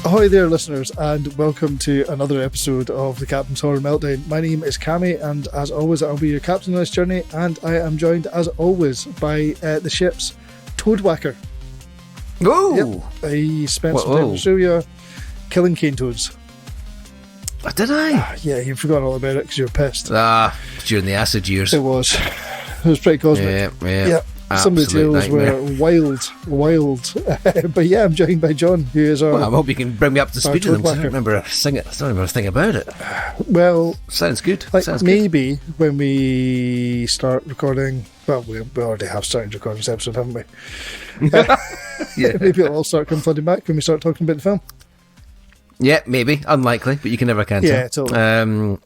Ahoy there, listeners, and welcome to another episode of the Captain's Horror Meltdown. My name is Cammie, and as always, I'll be your captain on this journey, and I am joined, as always, by the ship's Toad Whacker. Ooh! Yep. I spent some time in Australia killing cane toads. Did I? Yeah, you've forgotten all about it because you were pissed. During the acid years. It was. It was pretty cosmic. Yeah. Some of the tales were wild. But yeah, I'm joined by Jon, who is our... Well, I hope you can bring me up to speed with them, because I don't remember a thing about it. Well... Sounds good. Maybe when we start recording... Well, we already have started recording this episode, haven't we? Yeah. Maybe it'll all start coming flooding back when we start talking about the film. Yeah, maybe. Unlikely, but you can never tell. Yeah, totally.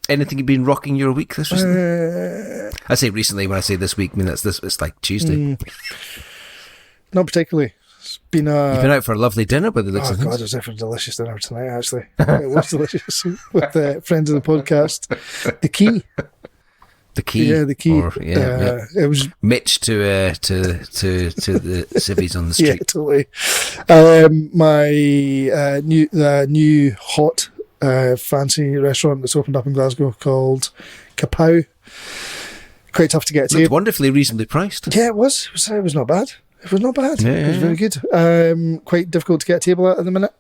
Anything you've been rocking your week this recently? I say recently. When I say this week, I mean it's like Tuesday. Not particularly. It's been You've been out for a lovely dinner by the looks of things. Oh God, it was a delicious dinner tonight. Actually, it was delicious with friends of the podcast. The Key. The Key. Yeah, the Key. It was Mitch to the civvies on the street. Yeah, totally. My new hot. Fancy restaurant that's opened up in Glasgow called Kapow. Quite tough to get to. It's wonderfully reasonably priced. Yeah, it was. It was not bad. It was not bad. Yeah, it was very good. Quite difficult to get a table at the minute.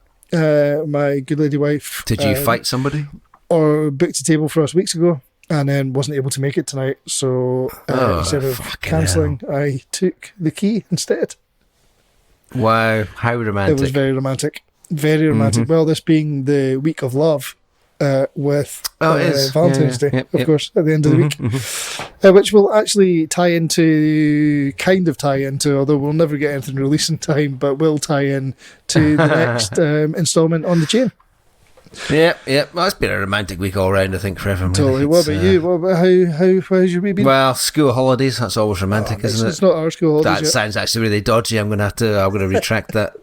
My good lady wife. Did you fight somebody? Or booked a table for us weeks ago and then wasn't able to make it tonight. So instead of cancelling, I took the Key instead. Wow, how romantic. It was very romantic. Very romantic. Well, this being the week of love with Valentine's Day, of course, at the end of the week, which will actually tie into, although we'll never get anything released in time, but will tie in to the next instalment on the chain. Yeah. Well, it's been a romantic week all round, I think, for everyone. Totally. What about you? What about how's your week been? Well, school holidays, that's always romantic, isn't it? It's not our school holidays. That sounds actually really dodgy. I'm going to retract that.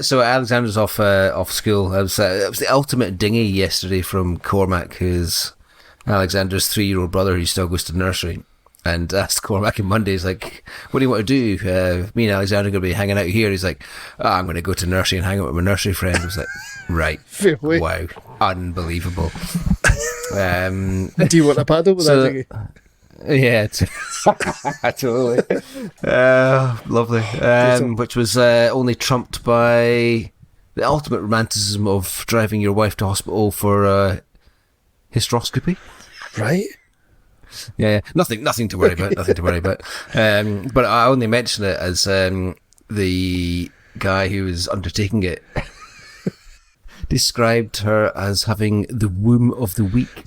So Alexander's off school. It was the ultimate dinghy yesterday from Cormac, who's Alexander's 3-year-old brother who still goes to nursery. And asked Cormac on Monday, he's like, what do you want to do? Me and Alexander are going to be hanging out here. He's like, I'm going to go to nursery and hang out with my nursery friend. I was like, right. Wow. Unbelievable. Do you want a paddle with that dinghy? Yeah, totally. Lovely. Which was only trumped by the ultimate romanticism of driving your wife to hospital for hysteroscopy. Right. Yeah, nothing to worry about. But I only mention it as the guy who was undertaking it described her as having the womb of the week.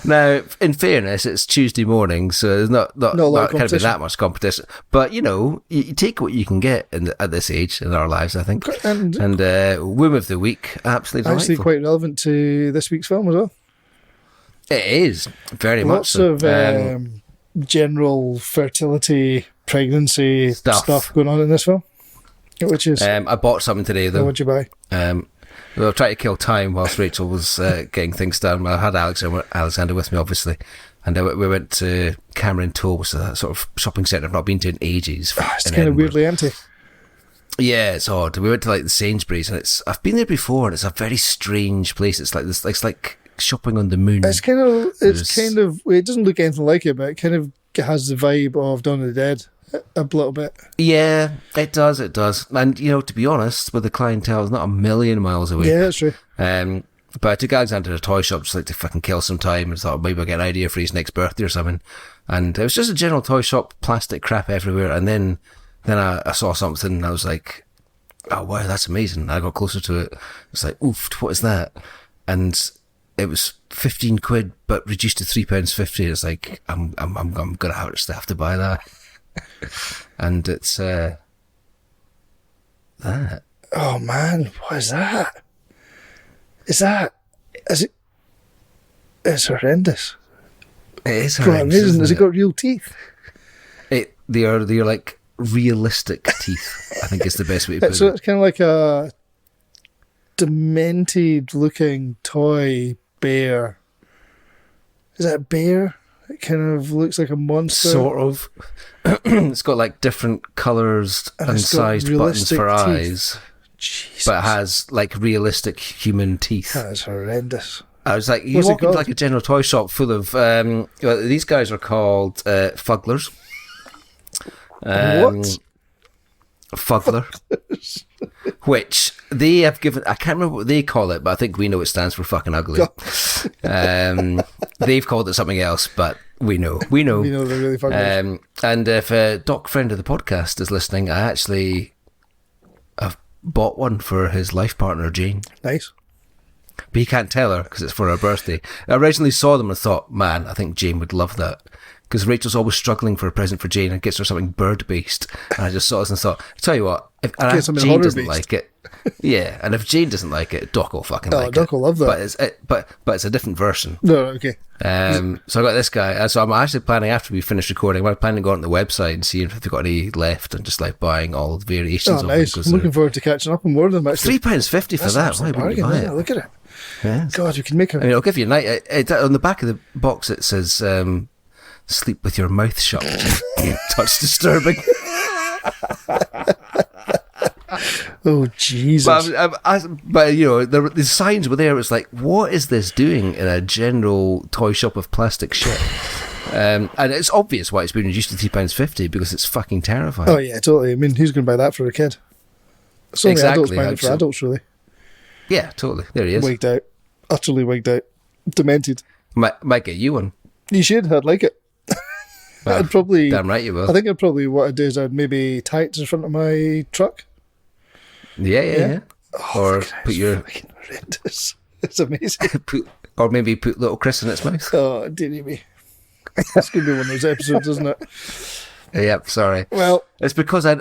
Now, in fairness, it's Tuesday morning, so there's not can't be that much competition. But you take what you can get at this age in our lives, I think. And womb of the week, absolutely actually delightful. Quite relevant to this week's film as well. It is very much so. Lots of general fertility, pregnancy stuff going on in this film, which is. I bought something today though. What'd you buy? Well, I tried to kill time whilst Rachel was getting things done. Well, I had Alexander with me, obviously, and we went to Cameron Toll, which is a sort of shopping centre I've not been to in ages. It's kind of weirdly empty. Yeah, it's odd. We went to like the Sainsbury's, and I've been there before, and it's a very strange place. It's like this. It's like shopping on the moon. It doesn't look anything like it, but it kind of has the vibe of Dawn of the Dead. A little bit. Yeah, it does. And, to be honest, with the clientele, it's not a million miles away. Yeah, that's true. But I took Alexander to a toy shop just like to fucking kill some time and thought maybe I'll get an idea for his next birthday or something. And it was just a general toy shop, plastic crap everywhere. And then I saw something and I was like, oh, wow, that's amazing. And I got closer to it. It's like, oof, what is that? And it was 15 quid, but reduced to £3.50. It's like, I'm going to have to buy that. And it's that. Oh man, what is that? Is it? It's horrendous. It is horrendous. Has it got real teeth? they're like realistic teeth, I think is the best way to put it. So it's kind of like a demented looking toy bear. Is that a bear? It kind of looks like a monster. Sort of. It's got like different colours and sized buttons for teeth. Eyes. Jesus. But it has like realistic human teeth. That is horrendous. I was like, you walk into like a general toy shop full of these guys are called fugglers. What? Fuggler. Which they have given, I can't remember what they call it, but I think we know it stands for fucking ugly. They've called it something else, but we know. We know they're really fucking. And if a Doc friend of the podcast is listening, I actually have bought one for his life partner, Jane. Nice. But he can't tell her because it's for her birthday. I originally saw them and thought, man, I think Jane would love that. Because Rachel's always struggling for a present for Jane and gets her something bird-based. And I just saw this and thought, tell you what, if Jane doesn't like it, yeah, and if Jane doesn't like it, Doc will fucking like it. Doc will love that. But it's a different version. No, okay. So I got this guy. So I'm actually planning, after we finish recording, I'm planning to go on the website and see if they've got any left and just like buying all the variations of nice. them. I'm looking forward to catching up on more of them, actually. £3.50 for that. Why wouldn't you buy it? Look at it. Yeah. God, you can make I'll give you a night. On the back of the box it says, sleep with your mouth shut. Touch disturbing. Oh, Jesus. But you know, the signs were there. It was like, what is this doing in a general toy shop of plastic shit? And it's obvious why it's been reduced to £3.50 because it's fucking terrifying. Oh, yeah, totally. I mean, who's going to buy that for a kid? It's only adults buying it for adults, really. Yeah, totally. There he is. Wigged out. Utterly wigged out. Demented. Might get you one. You should. I'd like it. Well, I'd probably. Damn right you will. I think what I'd do is I'd maybe tie it to the front of my truck. Yeah. Oh, or put your. Fucking horrendous. It's amazing. Or maybe put little Chris in its mouth. Oh, dearie me. That's going to be one of those episodes, isn't it? Yep, sorry. Well, it's because I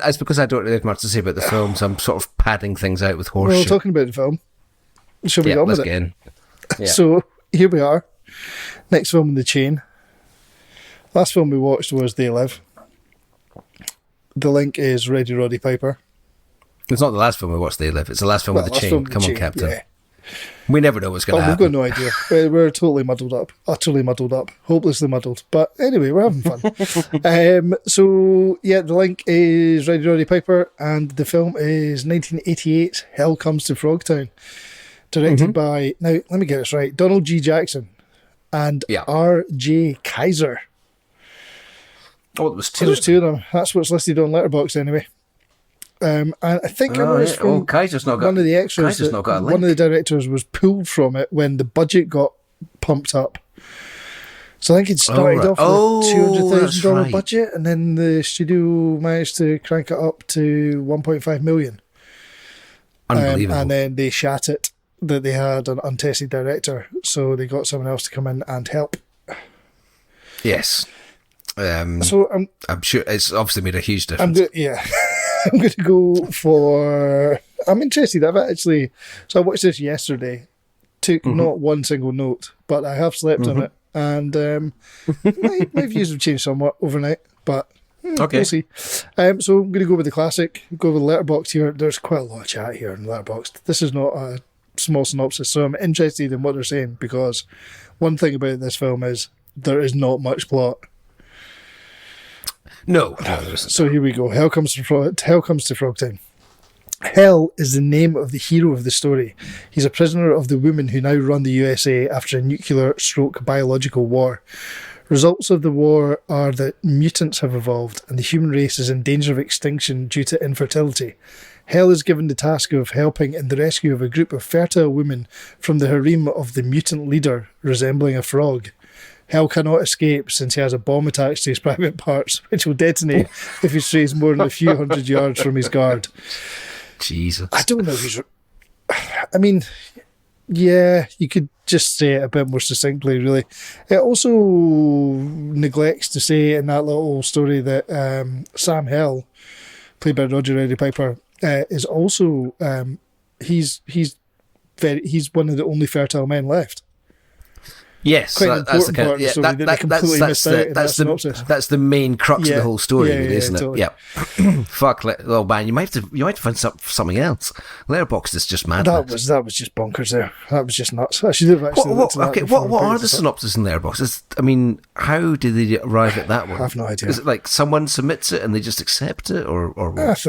don't really have much to say about the film, so I'm sort of padding things out with horse shit. Talking about the film. Shall we go on with it? Get in. Yeah. So here we are. Next film in the chain. Last film we watched was They Live. The link is Ready Roddy Piper. It's not the last film we watched, They Live. It's the last film with the chain. Come on, Captain. Yeah. We never know what's going to happen. We've got no idea. We're totally muddled up. Utterly muddled up. Hopelessly muddled. But anyway, we're having fun. So, yeah, the link is Ready Roddy Piper, and the film is 1988, Hell Comes to Frogtown. Directed by, now, let me get this right, Donald G. Jackson and R.J. Kaiser. Oh, there was two. There's two of them. That's what's listed on Letterboxd anyway. And I think it was from Kaiser's not got, one of the extras. Kaiser's not got a link. One of the directors was pulled from it when the budget got pumped up. So I think it started off with a $200,000 budget, and then the studio managed to crank it up to $1.5 million. Unbelievable. And then they shat it that they had an untested director, so they got someone else to come in and help. Yes. So I'm sure it's obviously made a huge difference. I'm going to go for... I'm interested. So I watched this yesterday. Took not one single note, but I have slept on it. And my views have changed somewhat overnight, but we'll see. So I'm going to go with the classic. Go with the Letterboxd here. There's quite a lot of chat here in Letterboxd. This is not a small synopsis, so I'm interested in what they're saying, because one thing about this film is there is not much plot. No. So here we go. Hell comes to Frogtown. Hell is the name of the hero of the story. He's a prisoner of the women who now run the USA after a nuclear/biological war. Results of the war are that mutants have evolved and the human race is in danger of extinction due to infertility. Hell is given the task of helping in the rescue of a group of fertile women from the harem of the mutant leader, resembling a frog. Hell cannot escape since he has a bomb attached to his private parts, which will detonate if he strays more than a few hundred yards from his guard. Jesus. I don't know if he's... I mean, yeah, you could just say it a bit more succinctly, really. It also neglects to say in that little story that Sam Hell, played by Roger Roddy Piper, is also... he's one of the only fertile men left. Yes, quite an that's the important kind part of, of the story that they completely missed out in that synopsis. that's the main crux of the whole story, really, isn't totally. it? Yeah. Fuck, oh man, you might have to find something else. Letterboxd is just mad. That was just bonkers there. That was just nuts. I should have actually looked at that. What are the synopses in Letterboxd? I mean, how did they arrive at that one? I have no idea. Is it like someone submits it and they just accept it, or what?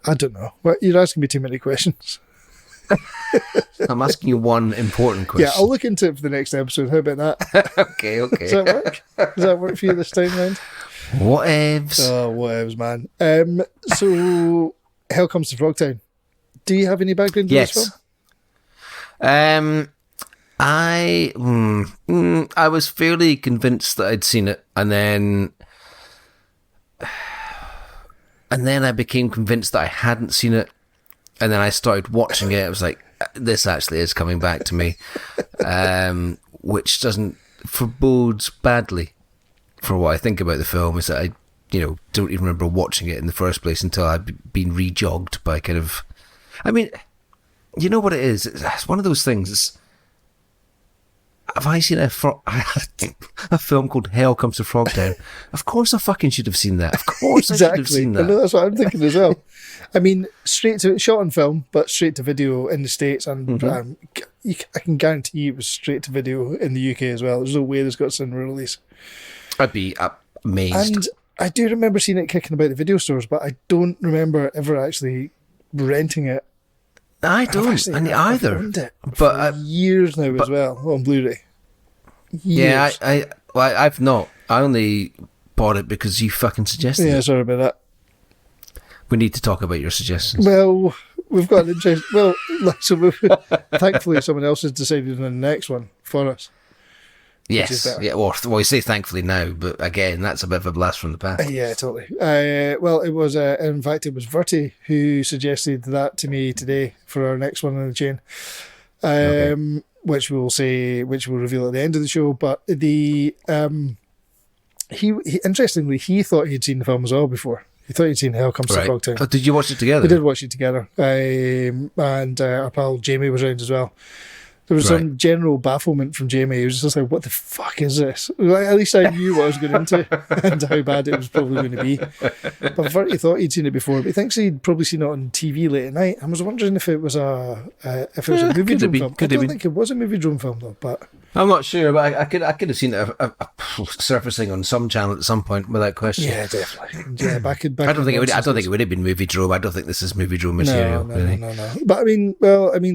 I don't know. Well, you're asking me too many questions. I'm asking you one important question. Yeah, I'll look into it for the next episode. How about that? Okay. Does that work? Does that work for you this time round? Whatevs. Oh, whatevs, man. So, Hell Comes to Frogtown. Do you have any background to this film? I was fairly convinced that I'd seen it, and then I became convinced that I hadn't seen it. And then I started watching it. I was like, this actually is coming back to me, which doesn't forebodes badly for what I think about the film. Is that I, don't even remember watching it in the first place until I'd been rejogged by kind of. I mean, you know what it is? It's one of those things. Have I seen a film called Hell Comes to Frogtown? Of course I fucking should have seen that. Of course exactly. I should have seen that. I know, that's what I'm thinking as well. I mean, shot on film, but straight to video in the States, and I can guarantee it was straight to video in the UK as well. There's no way this got cinema release. I'd be amazed. And I do remember seeing it kicking about the video stores, but I don't remember ever actually renting it. I don't, either. But years now as well on Blu Ray. Yeah, I've not. I only bought it because you fucking suggested it. Yeah, sorry about that. We need to talk about your suggestions. Well, we've got an interest. Well, thankfully, someone else has decided on the next one for us. Yes, yeah. Well, we say thankfully now, but again, that's a bit of a blast from the past. Yeah, totally. Well, it was. In fact, it was Verti who suggested that to me today for our next one in the chain. Okay. Which we'll reveal at the end of the show. But he interestingly, he thought he'd seen the film as well before. He thought he'd seen Hell Comes to Frogtown. Oh, did you watch it together? We did watch it together. And our pal Jamie was around as well. There was some general bafflement from Jamie. He was just like, what the fuck is this? Like, at least I knew what I was going into and how bad it was probably going to be. But Verti thought he'd seen it before, but he thinks he'd probably seen it on TV late at night. I was wondering if it was a movie drone film. I don't think it was a movie drone film though, but I'm not sure, but I could have seen it surfacing on some channel at some point without question. Yeah, definitely. Yeah, I don't think it would have been movie drone. I don't think this is movie drone material. No. But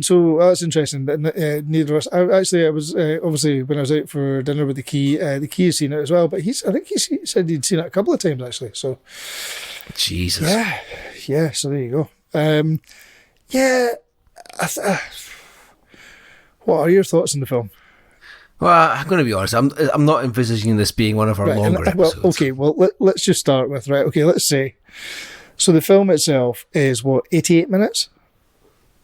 so that's interesting. Neither of us. I was obviously when I was out for dinner with the Key has seen it as well. But I think he said he'd seen it a couple of times actually. So, Jesus. Yeah. So there you go. What are your thoughts on the film? Well, I'm going to be honest. I'm not envisaging this being one of our longer episodes. Okay. Well, let's just start with Okay, let's say. So the film itself is 88 minutes.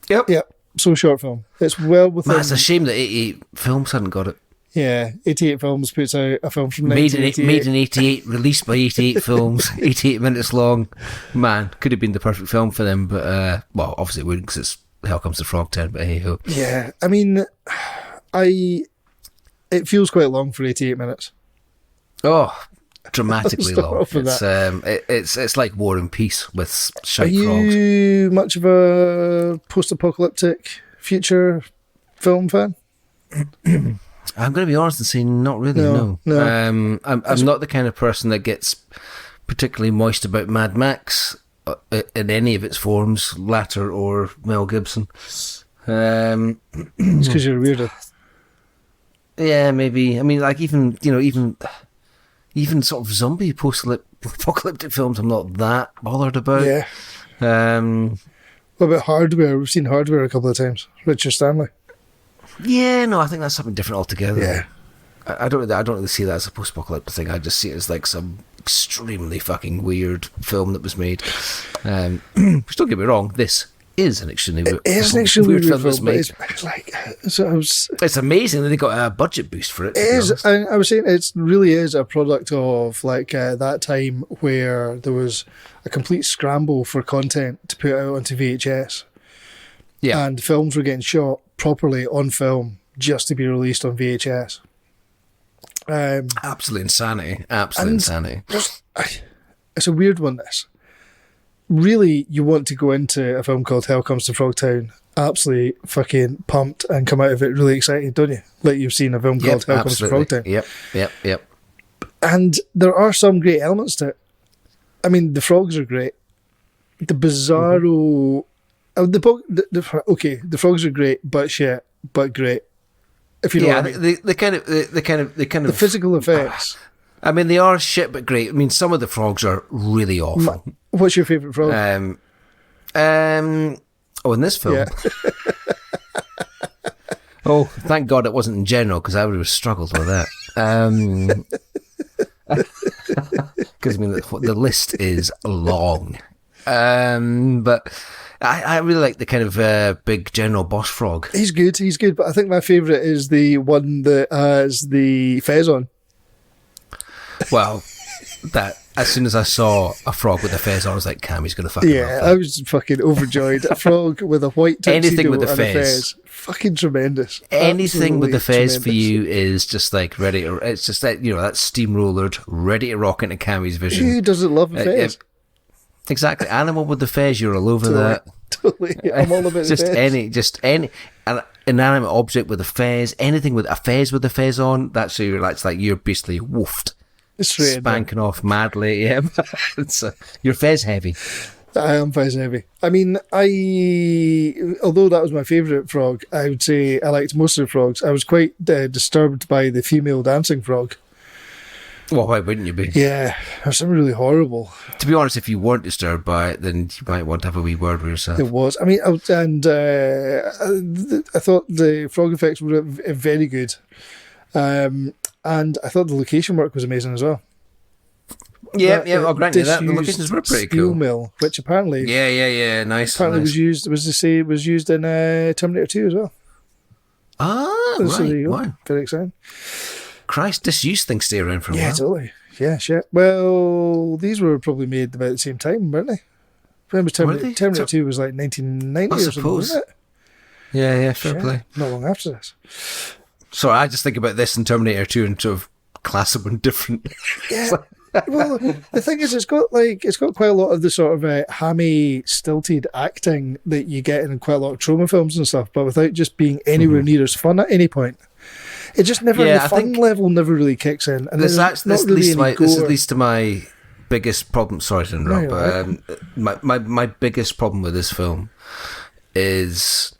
Yep. So short film. It's well within. Man, it's a shame that 88 films hadn't got it. Yeah, 88 Films puts out a film from made in 88, released by 88 Films, 88 minutes long. Man, could have been the perfect film for them, but well, obviously it wouldn't because it's Hell Comes to Frogtown. But hey ho. Yeah, I mean, it feels quite long for 88 minutes. Oh, dramatically long. It's like War and Peace with shite frogs. Are you much of a post-apocalyptic future film fan? I'm going to be honest and say not really, no. I'm not the kind of person that gets particularly moist about Mad Max in any of its forms, latter or Mel Gibson. It's because you're a weirdo. Yeah, maybe. I mean, like even sort of zombie post-apocalyptic films, I'm not that bothered about. Yeah. What about Hardware? We've seen Hardware a couple of times. Richard Stanley. Yeah, no, I think that's something different altogether. Yeah. I don't really see that as a post-apocalyptic thing. I just see it as like some extremely fucking weird film that was made. Which, don't get me wrong, this is an extremely weird film. It's amazing that they got a budget boost for it. It is. I was saying it really is a product of like that time where there was a complete scramble for content to put out onto VHS. Yeah. And films were getting shot properly on film just to be released on VHS. Absolute insanity. Absolute insanity. It's a weird one, this. Really, you want to go into a film called Hell Comes to Frogtown absolutely fucking pumped and come out of it really excited, don't you? Like you've seen a film called Hell Comes to Frogtown. Yep. And there are some great elements to it. I mean, the frogs are great. The bizarro... the frogs are great, but shit, but great. If you know what I mean. The physical effects. I mean, they are shit, but great. I mean, some of the frogs are really awful. What's your favourite frog? In this film. Yeah. Oh, thank God it wasn't in general, because I would have struggled with that. Because I mean, the list is long. But I really like the kind of big general boss frog. He's good, but I think my favourite is the one that has the fez on. Well, that as soon as I saw a frog with a fez on, I was like, Cammie's going to fucking love that. I was fucking overjoyed. A frog with a white tuxedo and a fez. Fucking tremendous. Anything with the fez for you is just like ready to... It's just that, that's steamrollered, ready to rock into Cammie's vision. Who doesn't love a fez? Exactly. Animal with the fez, you're all over that. Totally. I'm all about just any an inanimate object with a fez, anything with a fez on, that's like you're basically woofed. Spanking off madly, yeah. You're fez heavy. I am fez heavy. I mean, although that was my favourite frog, I would say I liked most of the frogs. I was quite disturbed by the female dancing frog. Well, why wouldn't you be? Yeah, it was really horrible. To be honest, if you weren't disturbed by it, then you might want to have a wee word with yourself. It was. I mean, I thought the frog effects were very good. And I thought the location work was amazing as well. Yeah, I'll grant you that. The locations were pretty cool. Steel mill, which apparently... Yeah, nice. Apparently was used in Terminator 2 as well. Ah, so right. Wow. Very exciting. Christ, disused things stay around for a while. Yeah, totally. Yeah, shit. Well, these were probably made about the same time, weren't they? When was Terminator 2 was like 1990 or something, wasn't it? Yeah, fair play. Not long after this. Sorry, I just think about this and Terminator 2 and sort of class them different. Yeah. Well, the thing is, it's got quite a lot of the sort of hammy, stilted acting that you get in quite a lot of trauma films and stuff, but without just being anywhere near as fun at any point. It just never, the fun level never really kicks in. And this leads to my biggest problem. Sorry to interrupt, but my biggest problem with this film is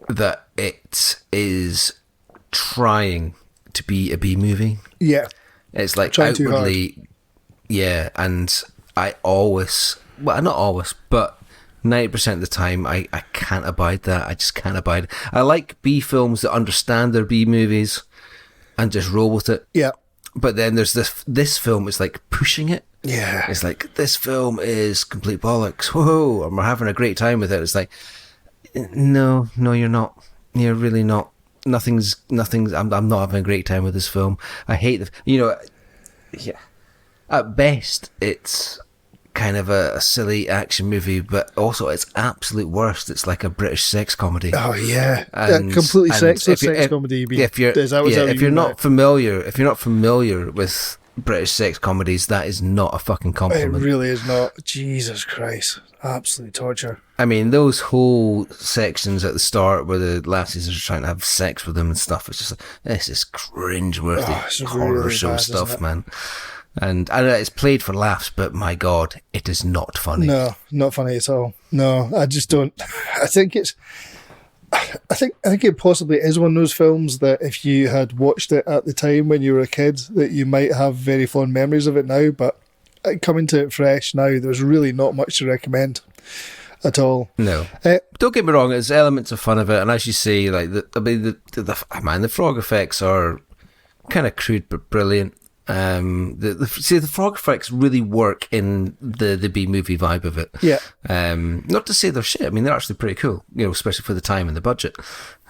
that it is trying to be a B movie. Yeah. It's like outwardly, yeah, and I always, well, not always, but 90% of the time, I can't abide that. I just can't abide it. I like B films that understand their B movies and just roll with it. Yeah. But then there's this film is like pushing it. Yeah. It's like, this film is complete bollocks. Whoa, and we're having a great time with it. It's like, no, you're not. You're really not. Nothing's. I'm not having a great time with this film. I hate yeah. At best, it's kind of a silly action movie, but also its absolute worst, it's like a British sex comedy. Oh yeah, completely sexless sex comedy. If you're not familiar with British sex comedies, that is not a fucking compliment. It really is not. Jesus Christ, absolute torture. I mean, those whole sections at the start where the lassies are trying to have sex with them and stuff, it's just like, this is cringe-worthy horror really show bad, stuff, man. And I know it's played for laughs, but my God, it is not funny. No, not funny at all. No, I just don't. I think it possibly is one of those films that if you had watched it at the time when you were a kid, that you might have very fond memories of it now, but coming to it fresh now, there's really not much to recommend at all. No. Don't get me wrong, there's elements of fun of it, and as you say, like the frog effects are kind of crude but brilliant. The frog effects really work in the B movie vibe of it. Yeah. Not to say they're shit. I mean, they're actually pretty cool, especially for the time and the budget.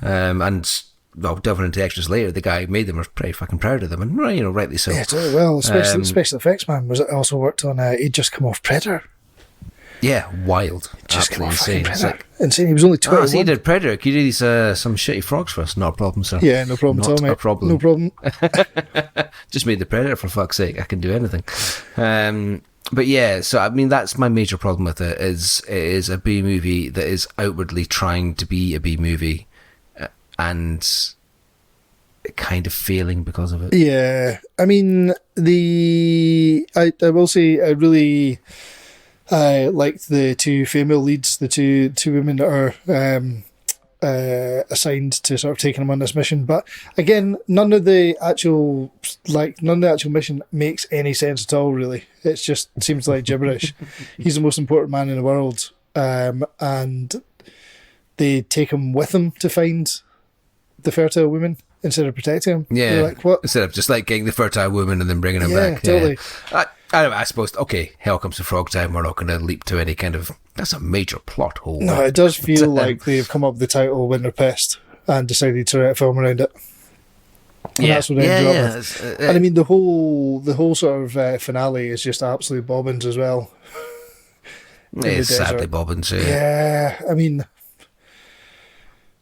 And well, delving into extras later, the guy who made them was pretty fucking proud of them, and rightly so. Yeah, totally well. Special effects man also worked on He'd Just Come Off Predator. Yeah, wild. Just absolutely insane. It's like, insane. He was only 21. So you did Predator. Could you do these some shitty frogs for us? Not a problem, sir. Yeah, no problem at all, mate. Not a problem. No problem. Just made the Predator, for fuck's sake. I can do anything. But yeah, so I mean, that's my major problem with it. It is a B movie that is outwardly trying to be a B movie, and kind of failing because of it. Yeah, I mean, I will say I really liked the two female leads, the two women that are assigned to sort of taking him on this mission. But again, none of the actual mission makes any sense at all. Really, it just seems like gibberish. He's the most important man in the world, and they take him with them to find the fertile woman instead of protecting him. Yeah, they're like, what? Instead of just like getting the fertile woman and then bringing him back. Totally. Yeah, I suppose. Okay, hell comes to Frogtown. We're not going to leap to any kind of. That's a major plot hole. No, it does feel like they've come up with the title when they're pissed and decided to write a film around it. And that's what they ended up with. And I mean, the whole sort of finale is just absolutely bobbins as well. It's sadly bobbins. Yeah, I mean,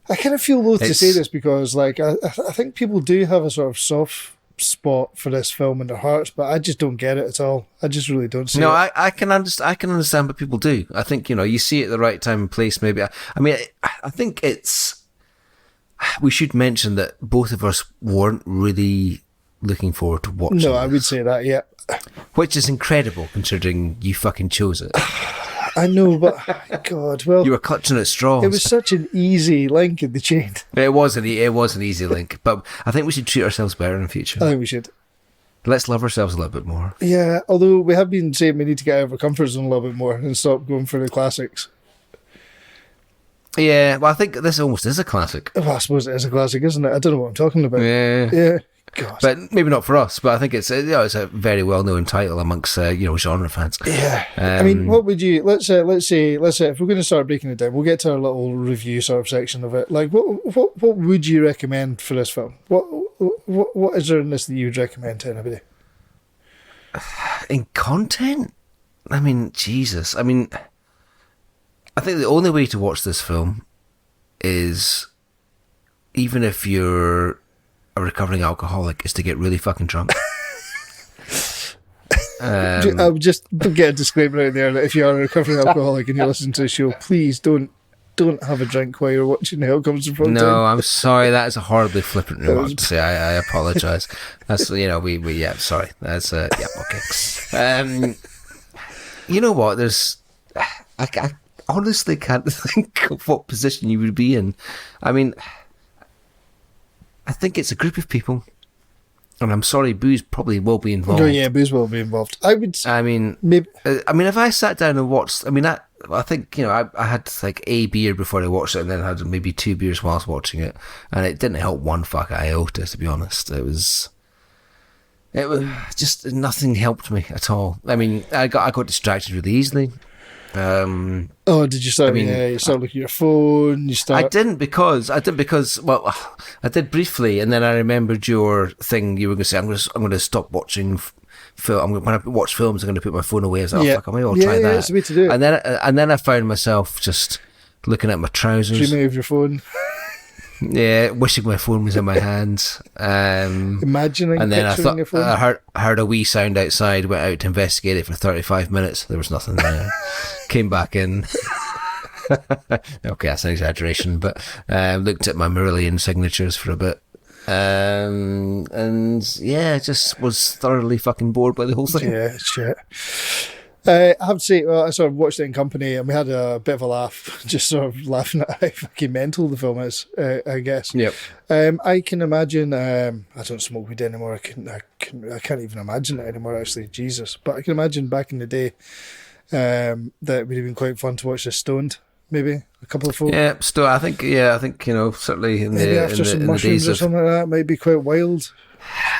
I kind of feel loath to say this because, like, I think people do have a sort of soft spot for this film in their hearts, but I just don't get it at all. I just really don't see it. No, I can understand what people do. I think, you see it at the right time and place, maybe. I mean, I think we should mention that both of us weren't really looking forward to watching No, I would say that, yeah. Which is incredible, considering you fucking chose it. I know, but God, well, you were clutching at straws. It was such an easy link in the chain. It was an easy link, but I think we should treat ourselves better in the future. I think we should. Let's love ourselves a little bit more. Yeah, although we have been saying we need to get out of our comfort zone a little bit more and stop going for the classics. Yeah, well, I think this almost is a classic. Well, I suppose it is a classic, isn't it? I don't know what I'm talking about. Yeah. God. But maybe not for us. But I think it's a very well known title amongst genre fans. Yeah. I mean, what would you let's say if we're going to start breaking it down, we'll get to our little review sort of section of it. Like, what would you recommend for this film? What is there in this that you would recommend to anybody? In content, I mean, Jesus. I mean, I think the only way to watch this film is, even if you're a recovering alcoholic, is to get really fucking drunk. I'll just get a disclaimer out there that if you are a recovering alcoholic and you listen to the show, please don't have a drink while you're watching The Hell Comes to Frogtown. No, I'm sorry. That is a horribly flippant remark to say. I apologise. That's sorry. That's okay. You know what? I honestly can't think of what position you would be in. I mean, I think it's a group of people, and I'm sorry, booze probably will be involved. Oh yeah, booze will be involved. Maybe. If I sat down and watched, I think I had like a beer before I watched it, and then had maybe 2 beers whilst watching it, and it didn't help one fuck iota, to be honest. It was just nothing helped me at all. I mean, I got distracted really easily. Did you start? You start looking at your phone. I didn't because well, I did briefly, and then I remembered your thing. You were going to say, I'm going to stop watching film. When I watch films, I'm going to put my phone away. I was like, fuck, I'll try that. Yeah, it's the way to do it. And then I found myself just looking at my trousers, dreaming of your phone. Yeah, wishing my phone was in my hands. Imagining, and then I thought your phone. I heard a wee sound outside. Went out to investigate it for 35 minutes. There was nothing there. Came back in. Okay, that's an exaggeration, but looked at my Marillion signatures for a bit. Just was thoroughly fucking bored by the whole thing. Yeah, shit. I have to say, I sort of watched it in company, and we had a bit of a laugh, just sort of laughing at how fucking mental the film is, I guess. Yep. I can imagine, I don't smoke weed anymore, I can't even imagine it anymore, actually, Jesus. But I can imagine back in the day that it would have been quite fun to watch this stoned, maybe, a couple of folk. Yeah, I think certainly in maybe after some mushrooms or something like that, might be quite wild.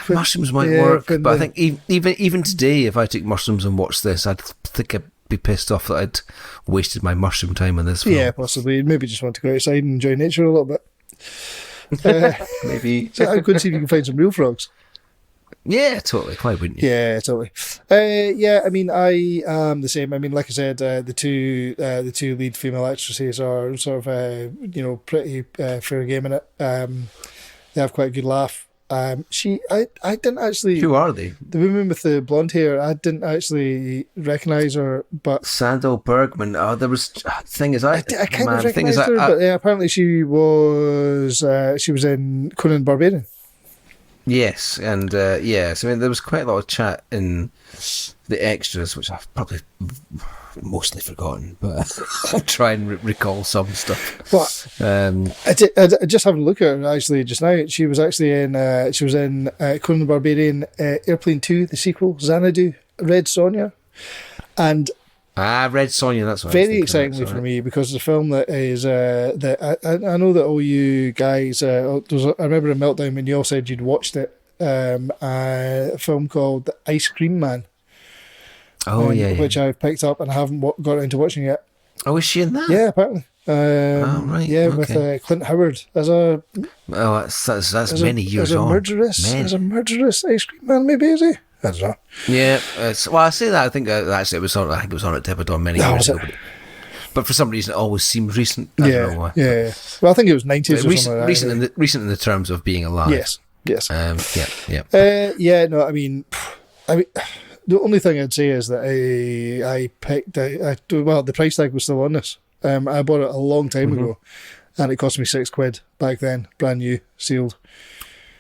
Mushrooms might work, but I think even today, if I took mushrooms and watched this, I'd think I'd be pissed off that I'd wasted my mushroom time on this film. Yeah, possibly. Maybe just want to go outside and enjoy nature a little bit. Maybe. So I'd go and see if you can find some real frogs. Yeah, totally. Why wouldn't you? Yeah, totally. Yeah, I mean, I am the same. I mean, like I said, the two lead female actresses are sort of pretty fair game in it. They have quite a good laugh. I didn't actually. Who are they? The woman with the blonde hair. I didn't actually recognise her, but Sandal Bergman. Oh, there was thing is I kind of recognised her, but yeah, apparently she was in Conan Barbarian. Yes, and yes, I mean there was quite a lot of chat in the extras, which I've probably mostly forgotten, but I'll try and recall some stuff. But I just having a look at her actually just now. She was actually in Conan the Barbarian, Airplane 2, the sequel, Xanadu, Red Sonja, and Red Sonja. That's what very excitingly for me, because it's a film that is that I know that all you guys. I remember a Meltdown when you all said you'd watched it. A film called The Ice Cream Man. Oh yeah, which I've picked up and I haven't got around to watching yet. Oh, is she in that? Yeah, apparently. Right. Yeah, okay. With Clint Howard as a. Oh, that's many years on. As a murderous ice cream man, maybe, is he? I don't know. Yeah, well, I say that. I think actually it was on. I think it was on at Tippadon many years ago. But for some reason, it always seemed recent. I don't know why. Yeah. Well, I think it was 90s or something like that. Recent in the terms of being alive. Yes. Yeah. No, I mean, the only thing I'd say is that I picked. The price tag was still on this. I bought it a long time ago, and it cost me £6 back then, brand new, sealed.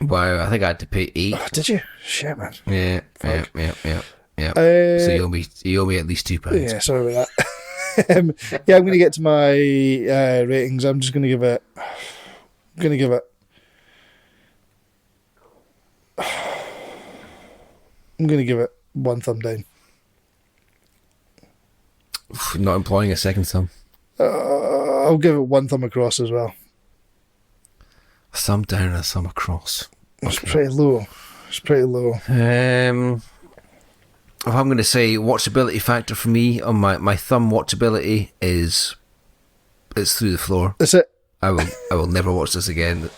Wow, I think I had to pay £8. Oh, did you? Shit, man. Yeah. So you owe me at least £2. Yeah, sorry about that. I'm going to get to my ratings. I'm just going to give it. I'm going to give it one thumb down. Not employing a second thumb. I'll give it one thumb across as well. A thumb down and a thumb across. It's pretty low. If I'm going to say watchability factor for me on my thumb watchability it's through the floor. That's it. I will never watch this again.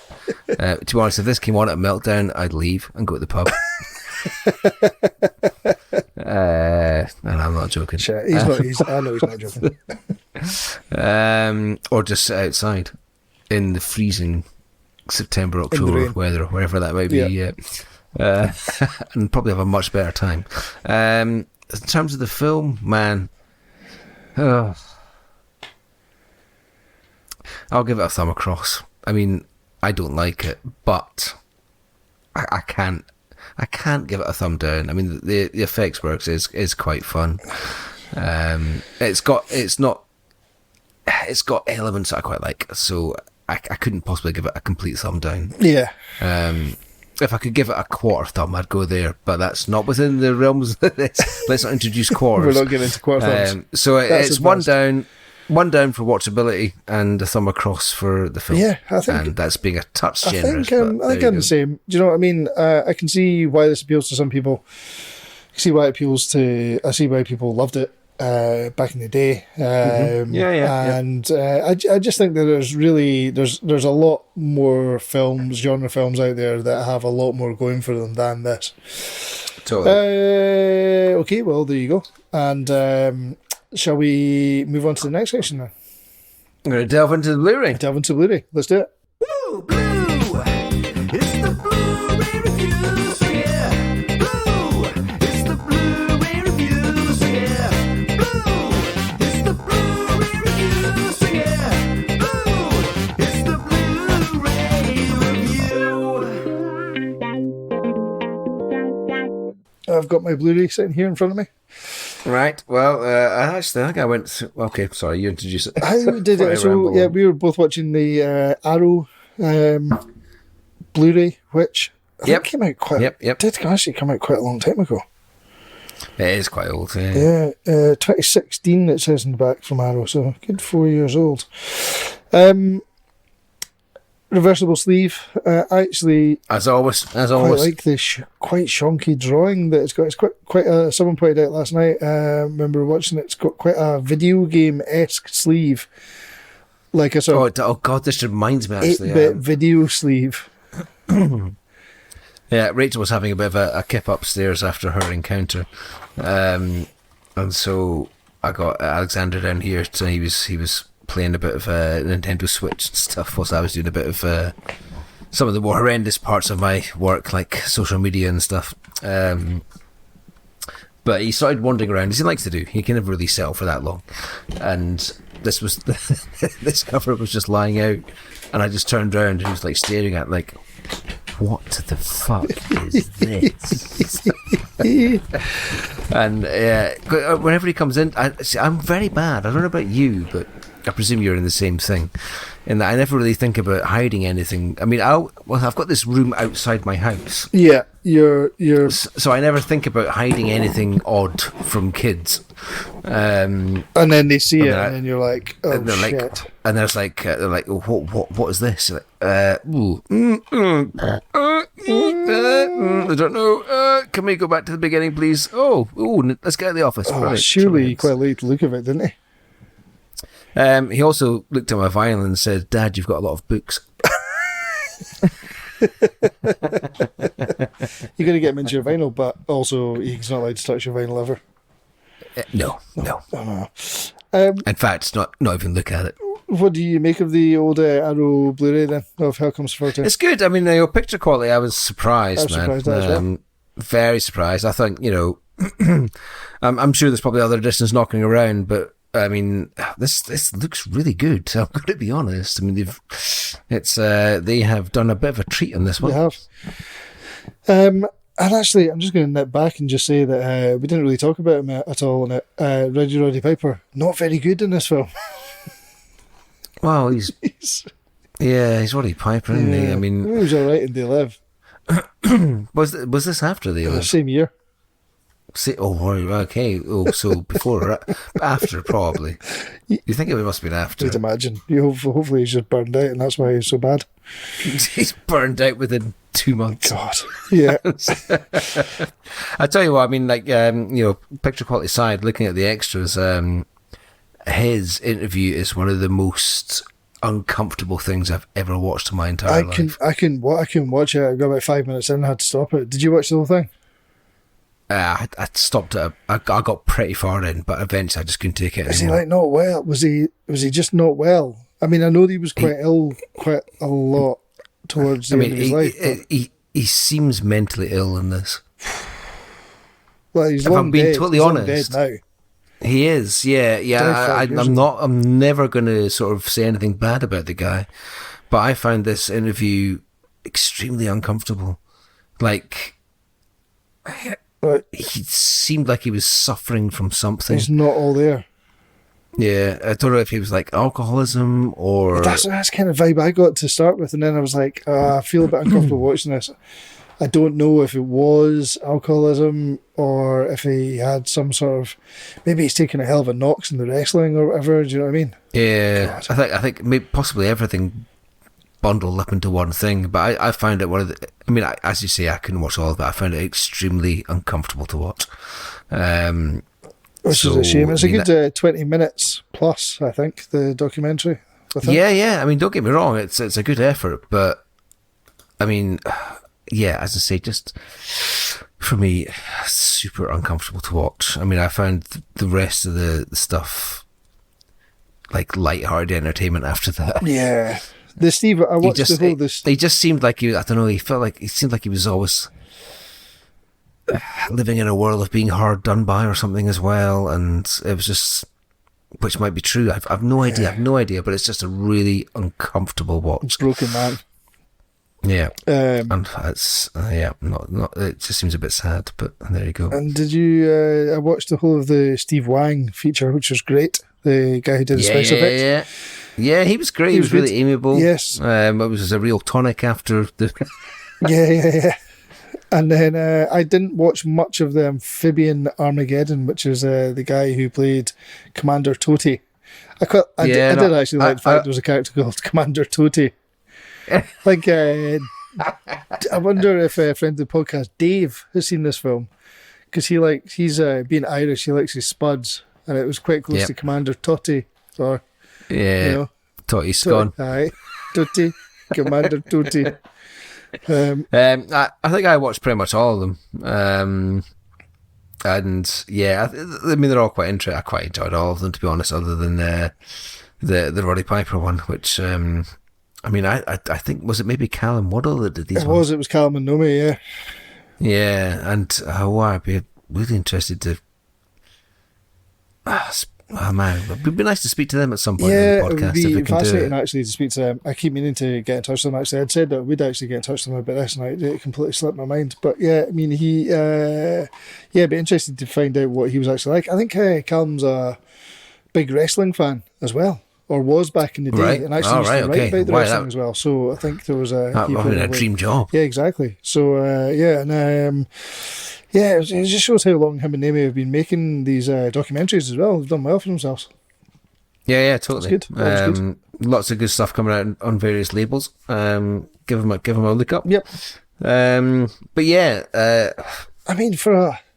To be honest, if this came on at Meltdown, I'd leave and go to the pub. And I'm not joking. Shit, I know he's not joking. Or just sit outside in the freezing September, October weather, wherever that might be. Yeah. And probably have a much better time. In terms of the film, man, I'll give it a thumb across. I mean, I don't like it, but I can't give it a thumb down. I mean, the effects works is quite fun. It's got elements that I quite like, so I couldn't possibly give it a complete thumb down. Yeah. If I could give it a quarter thumb, I'd go there, but that's not within the realms of this. Let's not introduce quarters. We're not getting into quarter thumbs. So it's one down for watchability and a thumb across for the film. Yeah, I think, and that's being a touch generous. I think I'm the same. Do you know what I mean? I can see why this appeals to some people. I see why people loved it back in the day. And I just think that there's a lot more genre films out there that have a lot more going for them than this. Totally. Okay, well, there you go. And shall we move on to the next section then? I'm going to delve into the Blu Ray. Let's do it. Woo, Blue! It's the Blu Ray reviews, yeah! Blue! It's the Blu Ray reviews, yeah! Blue! It's the Blu Ray reviews, yeah! Blue! It's the Blu Ray review! I've got my Blu-ray sitting here in front of me. Right. Well, I think I went through... Okay, sorry, you introduced it. I did it. So, yeah, we were both watching the Arrow Blu-ray, which I think came out did actually come out quite a long time ago. It is quite old, yeah. Yeah, 2016 it says in the back from Arrow, so good 4 years old. Reversible sleeve. Actually, as always, I like this quite shonky drawing that it's got. It's quite. Someone pointed out last night. Remember watching it. It's got quite a video game-esque sleeve, like a sort of. Oh God! This reminds me actually. 8-bit video sleeve. Yeah, Rachel was having a bit of a kip upstairs after her encounter, and so I got Alexander down here. So he was playing a bit of Nintendo Switch and stuff, whilst I was doing a bit of some of the more horrendous parts of my work, like social media and stuff. But he started wandering around, as he likes to do. He can never really settle for that long. And this was this cover was just lying out, and I just turned around and he was like staring at like, what the fuck is this? And whenever he comes in, I'm very bad. I don't know about you, but I presume you're in the same thing. In that I never really think about hiding anything. I mean, I've got this room outside my house. Yeah, you're. So I never think about hiding anything odd from kids. And then they see it, and then you're like, oh and shit! Like, and there's like, they're like, oh, what is this? Like, I don't know. Can we go back to the beginning, please? Oh, let's get out of the office. Oh, right, surely he quite liked the look of it, didn't he? He also looked at my vinyl and said, "Dad, you've got a lot of books." You're going to get him into your vinyl, but also he's not allowed to touch your vinyl ever. No. Oh. In fact, not even look at it. What do you make of the old Arrow Blu Ray then, of Hell Comes to Frogtown? It's good. I mean, the picture quality, I was surprised, man. Very surprised. I think, I'm sure there's probably other editions knocking around, but I mean, this looks really good. I'm going to be honest. I mean, they have done a bit of a treat on this one. They have. And actually, I'm just going to nip back and just say that we didn't really talk about him at all in it. Roddy Piper, not very good in this film. Well, he's Roddy Piper, isn't he? I mean, he was all right in They Live. Was this after They Live? Same year. Okay. Oh, so before, after probably. You think it must have been after? I'd imagine. Hopefully he's just burned out, and that's why he's so bad. He's burned out within 2 months. God, yeah. I tell you what. I mean, like, picture quality aside, looking at the extras, his interview is one of the most uncomfortable things I've ever watched in my entire life. I can watch it. I got about 5 minutes in and had to stop it. Did you watch the whole thing? I stopped it. I got pretty far in, but eventually I just couldn't take it anymore. Is he like not well? Was he just not well? I mean, I know he was quite ill quite a lot towards the end of his life. He seems mentally ill in this. Well, he's if I'm being totally honest, dead now. He is, yeah. I'm never going to sort of say anything bad about the guy, but I found this interview extremely uncomfortable. Like, he seemed like he was suffering from something. He's not all there. Yeah, I don't know if he was like alcoholism or... That's kind of vibe I got to start with, and then I was like, I feel a bit uncomfortable watching this. I don't know if it was alcoholism or if he had some sort of... Maybe he's taken a hell of a knocks in the wrestling or whatever, do you know what I mean? Yeah, God. I think maybe possibly everything bundled up into one thing, but I found it one of the... I mean, as you say, I couldn't watch all of it. I found it extremely uncomfortable to watch. Which is a shame. It's a good 20 minutes plus, I think, the documentary. Yeah. I mean, don't get me wrong. It's a good effort, but I mean, yeah, as I say, just for me, super uncomfortable to watch. I mean, I found the rest of the stuff like light-hearted entertainment after that. Yeah. The Steve, I watched the whole... He just seemed like he, I don't know, he seemed like he was always living in a world of being hard done by or something as well, and it was just, which might be true. I've no idea, but it's just a really uncomfortable watch. Broken man. Yeah, and it's not. It just seems a bit sad, but there you go. And did you? I watched the whole of the Steve Wang feature, which was great. The guy who did the special effects. Yeah, he was great. He was really amiable. Yes, it was a real tonic after the. Yeah. And then I didn't watch much of the Amphibian Armageddon, which is the guy who played Commander Toti. I did actually like the fact there was a character called Commander Toti. Like, I wonder if a friend of the podcast, Dave, has seen this film, because he's being Irish, he likes his spuds, and it was quite close to Commander Toti, or Toti Scone. Aye, Toti, Commander Toti. I think I watched pretty much all of them. And yeah, I mean, they're all quite interesting. I quite enjoyed all of them, to be honest, other than the Roddy Piper one, which, I mean, I think, was it maybe Callum Waddle that did these ones? It was Callum and Nomi, yeah. Yeah, and I'd be really interested to... Oh man, it'd be nice to speak to them at some point on the podcast. It would be if we can fascinating do it. actually to speak to them. I keep meaning to get in touch with them actually. I'd said that we'd actually get in touch with them about this and it completely slipped my mind. But yeah, I mean, it'd be interesting to find out what he was actually like. I think Callum's a big wrestling fan as well, or was back in the day, right. and actually used to write about the wrestling as well. So I think there was that would have been a dream job. Yeah, exactly. So it just shows how long him and Naomi have been making these documentaries as well. They've done well for themselves. Yeah, totally. That's good. Lots of good stuff coming out on various labels. Give them a look up. Yep. But yeah,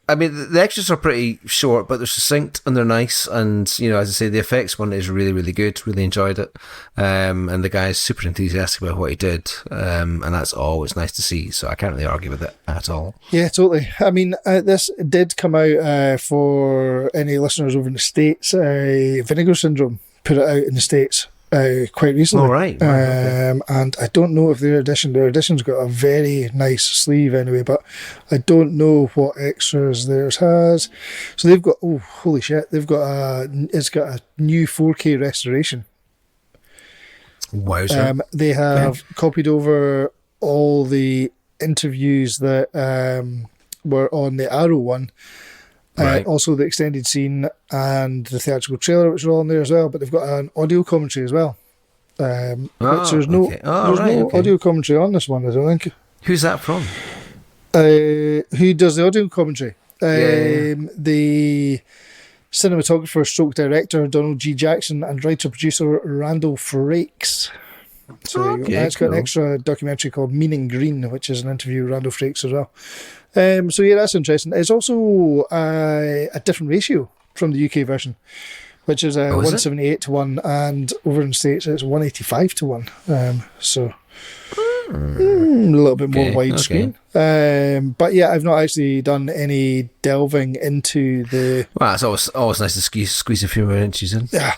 I mean, the extras are pretty short, but they're succinct and they're nice. And, you know, as I say, the effects one is really, really good. Really enjoyed it. And the guy's super enthusiastic about what he did. And that's always nice to see. So I can't really argue with it at all. Yeah, totally. I mean, this did come out for any listeners over in the States. Vinegar Syndrome put it out in the States quite recently. Oh, right. Okay. And I don't know if their edition's got a very nice sleeve anyway, but I don't know what extras theirs has. So they've got, oh, holy shit, it's got a new 4K restoration. Wowzer. They have copied over all the interviews that were on the Arrow one. Right. Also the extended scene and the theatrical trailer, which are all in there as well, but they've got an audio commentary as well. Which there's no audio commentary on this one, I don't think. Who's that from? Who does the audio commentary? Yeah. The cinematographer stroke director Donald G. Jackson and writer-producer Randall Frakes. So it's got an extra documentary called Meaning Green, which is an interview with Randall Frakes as well. So yeah, that's interesting. It's also a different ratio from the UK version, which is 178 to 1, and over in the States it's 185 to 1. So a little bit more widescreen. But yeah, I've not actually done any delving into the... Well, it's always nice to squeeze a few more inches in. Yeah.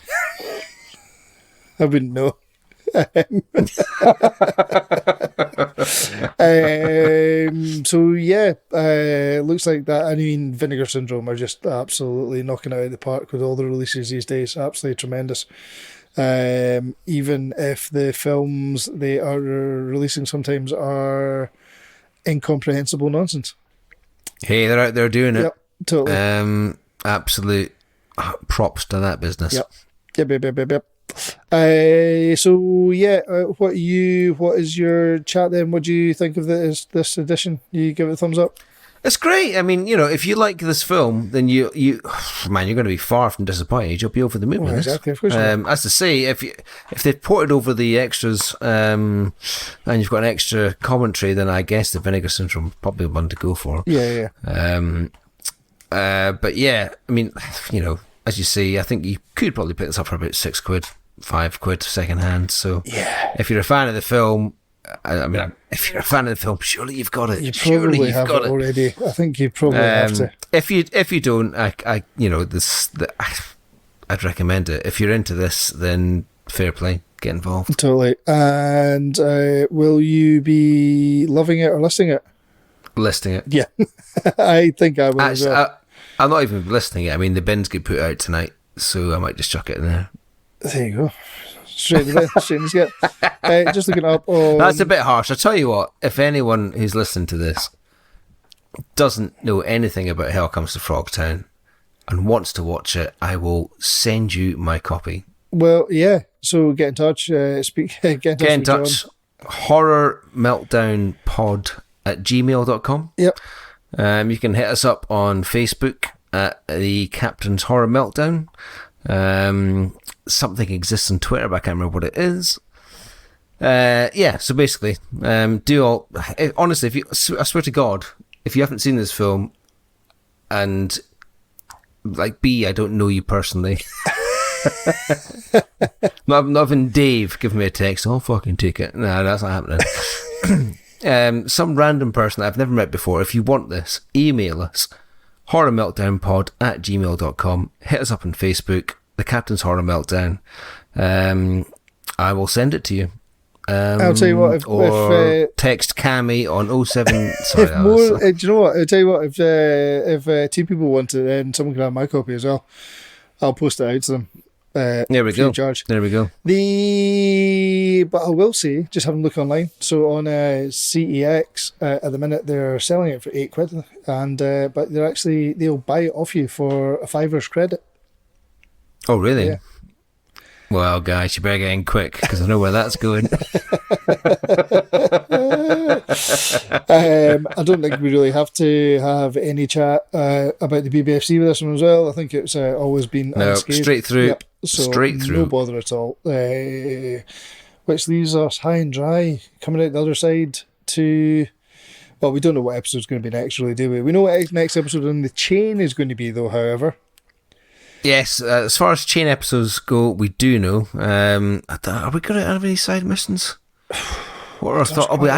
I wouldn't know. So yeah, looks like that. I mean, Vinegar Syndrome are just absolutely knocking it out of the park with all the releases these days. Absolutely tremendous. Even if the films they are releasing sometimes are incomprehensible nonsense. Hey, they're out there doing it. Yep, totally. Absolute props to that business. Yep. So yeah, what is your chat then? What do you think of this edition? You give it a thumbs up? It's great. I mean, you know, if you like this film, then you're going to be far from disappointed. You'll be over the moon with exactly, this. Of course. As to say, if they've ported over the extras, and you've got an extra commentary, then I guess the Vinegar Syndrome probably one to go for. Yeah. But yeah, I mean, you know, as you say, I think you could probably pick this up for about £6, £5 second hand. So yeah, if you're a fan of the film, if you're a fan of the film, surely you've got it. You probably have it already. I think you probably have to. If you don't, I'd recommend it. If you're into this, then fair play, get involved. Totally. And will you be loving it or listing it? Listing it. Yeah, I think I will. As well. I'm not even listing it. I mean, the bins get put out tonight, so I might just chuck it in there. There you go. Straight in the bin, straight in the skip. Just looking up on... That's a bit harsh. I'll tell you what, if anyone who's listening to this doesn't know anything about Hell Comes to Frogtown and wants to watch it, I will send you my copy. Well, yeah. So get in touch. Get in touch. horrormeltdownpod@gmail.com. Yep. You can hit us up on Facebook at the Captain's Horror Meltdown. Something exists on Twitter, but I can't remember what it is. So basically, honestly, I swear to God, if you haven't seen this film, and like I don't know you personally. not even Dave giving me a text, I'll fucking take it. No, that's not happening. some random person that I've never met before, if you want this, email us, horrormeltdownpod@gmail.com. Hit us up on Facebook, The Captain's Horror Meltdown. I will send it to you. I'll tell you what, if text Cammie on 07... Sorry, do you know what? I'll tell you what, if two people want it, then someone can have my copy as well. I'll post it out to them. There we go. Charge. There we go. But I will say, just having a look online, so on CEX, at the minute they're selling it for £8, and but they'll buy it off you for a £5 credit. Oh, really? Yeah. Well, guys, you better get in quick, because I know where that's going. I don't think we really have to have any chat about the BBFC with this one as well. I think it's always been unscathed. Straight through. Yep. So straight through. No bother at all. Which leaves us high and dry, coming out the other side to... Well, we don't know what episode's going to be next, really, do we? We know what next episode on the chain is going to be, though, however. Yes, as far as chain episodes go, we do know. Are we going to have any side missions? What are our thoughts? Oh, we've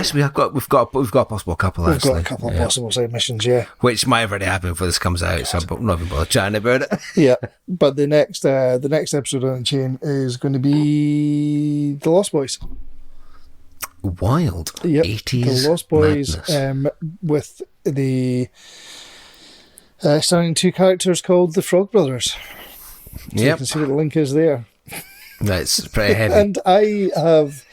got a possible couple. We've got a couple of possible side missions, yeah. Which might have already happened before this comes out, so I'm not even bothered chatting about it. Yeah, but the next episode on the chain is going to be The Lost Boys. Wild. Yep, 80s The Lost Boys, with the starring two characters called the Frog Brothers. So you can see what the link is there. That's pretty heavy. And I have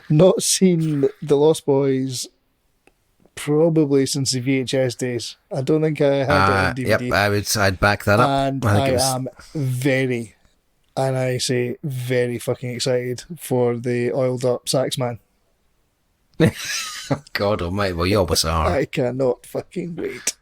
not seen The Lost Boys probably since the VHS days. I don't think I had it on DVD. Yep, I'd back that up. And I am very, and I say very fucking excited for the oiled up sax man. God almighty, well, you always are. I cannot fucking wait.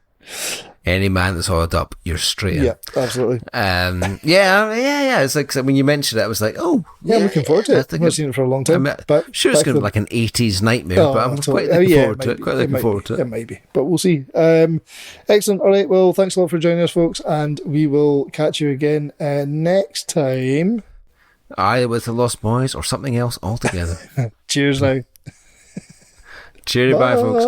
Any man that's oiled up, you're straight in. Yeah, absolutely. Yeah. It's like when you mentioned it, I was like, oh, yeah, looking forward to it. I've not seen it for a long time. But sure, it's going to be like an 80s nightmare, but I'm quite looking forward to it. Quite looking forward to it. It might be, but we'll see. Excellent. All right. Well, thanks a lot for joining us, folks, and we will catch you again next time. Either with the Lost Boys or something else altogether. Cheers now. Cheery, bye, folks.